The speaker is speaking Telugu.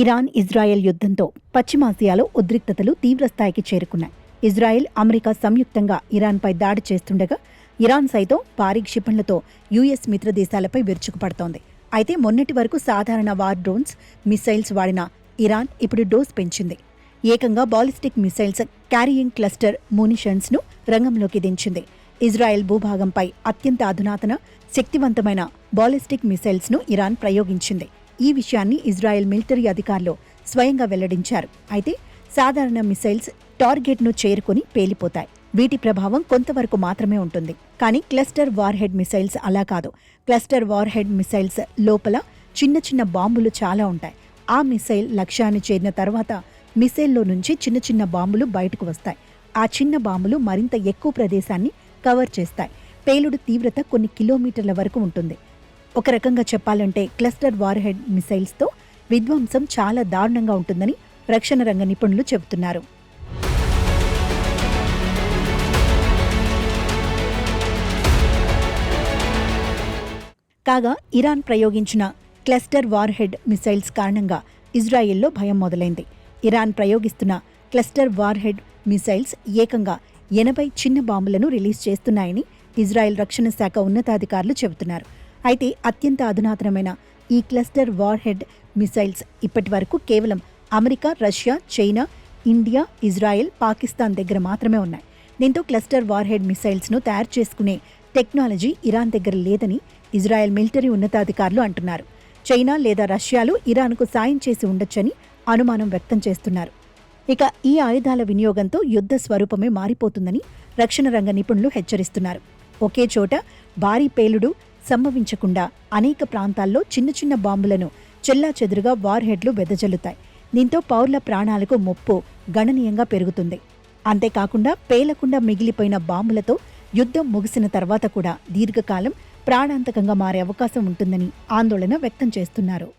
ఇరాన్ ఇజ్రాయెల్ యుద్ధంతో పశ్చిమాసియాలో ఉద్రిక్తతలు తీవ్రస్థాయికి చేరుకున్నాయి. ఇజ్రాయెల్, అమెరికా సంయుక్తంగా ఇరాన్పై దాడి చేస్తుండగా ఇరాన్ సైతం భారీ క్షిపణులతో యుఎస్ మిత్రదేశాలపై విరుచుకుపడుతోంది. అయితే మొన్నటి వరకు సాధారణ వార్ డ్రోన్స్, మిసైల్స్ వాడిన ఇరాన్ ఇప్పుడు డోస్ పెంచింది. ఏకంగా బాలిస్టిక్ మిసైల్స్ క్యారియింగ్ క్లస్టర్ మ్యూనిషన్స్ను రంగంలోకి దించింది. ఇజ్రాయెల్ భూభాగంపై అత్యంత అధునాతన, శక్తివంతమైన బాలిస్టిక్ మిసైల్స్ను ఇరాన్ ప్రయోగించింది. ఈ విషయాన్ని ఇజ్రాయెల్ మిలిటరీ అధికారులు స్వయంగా వెల్లడించారు. అయితే సాధారణ మిసైల్స్ టార్గెట్ను చేరుకుని పేలిపోతాయి. వీటి ప్రభావం కొంతవరకు మాత్రమే ఉంటుంది. కానీ క్లస్టర్ వార్హెడ్ మిసైల్స్ అలా కాదు. క్లస్టర్ వార్హెడ్ మిసైల్స్ లోపల చిన్న చిన్న బాంబులు చాలా ఉంటాయి. ఆ మిసైల్ లక్ష్యాన్ని చేరిన తర్వాత మిసైల్లో నుంచి చిన్న చిన్న బాంబులు బయటకు వస్తాయి. ఆ చిన్న బాంబులు మరింత ఎక్కువ ప్రదేశాన్ని కవర్ చేస్తాయి. పేలుడు తీవ్రత కొన్ని కిలోమీటర్ల వరకు ఉంటుంది. ఒక రకంగా చెప్పాలంటే క్లస్టర్ వార్హెడ్ మిసైల్స్తో విధ్వంసం చాలా దారుణంగా ఉంటుందని రక్షణ రంగ నిపుణులు చెబుతున్నారు. కాగా ఇరాన్ ప్రయోగించిన క్లస్టర్ వార్హెడ్ మిసైల్స్ కారణంగా ఇజ్రాయెల్లో భయం మొదలైంది. ఇరాన్ ప్రయోగిస్తున్న క్లస్టర్ వార్హెడ్ మిసైల్స్ ఏకంగా 80 చిన్న బాంబులను రిలీజ్ చేస్తున్నాయని ఇజ్రాయెల్ రక్షణ శాఖ ఉన్నతాధికారులు చెబుతున్నారు. అయితే అత్యంత అధునాతనమైన ఈ క్లస్టర్ వార్హెడ్ మిసైల్స్ ఇప్పటి వరకు కేవలం America, Russia, China, India, Israel, Pakistan దగ్గర మాత్రమే ఉన్నాయి. దీంతో క్లస్టర్ వార్హెడ్ మిసైల్స్ను తయారు చేసుకునే టెక్నాలజీ ఇరాన్ దగ్గర లేదని ఇజ్రాయెల్ మిలిటరీ ఉన్నతాధికారులు అంటున్నారు. చైనా లేదా రష్యాలు ఇరాన్కు సాయం చేసి ఉండొచ్చని అనుమానం వ్యక్తం చేస్తున్నారు. ఇక ఈ ఆయుధాల వినియోగంతో యుద్ధ స్వరూపమే మారిపోతుందని రక్షణ రంగ నిపుణులు హెచ్చరిస్తున్నారు. ఒకే చోట భారీ పేలుడు సంభవించకుండా అనేక ప్రాంతాల్లో చిన్న చిన్న బాంబులను చెల్లాచెదురుగా వార్హెడ్లు వెదజల్లుతాయి. దీంతో పౌరుల ప్రాణాలకు ముప్పు గణనీయంగా పెరుగుతుంది. అంతేకాకుండా పేలకుండా మిగిలిపోయిన బాంబులతో యుద్ధం ముగిసిన తర్వాత కూడా దీర్ఘకాలం ప్రాణాంతకంగా మారే అవకాశం ఉంటుందని ఆందోళన వ్యక్తం చేస్తున్నారు.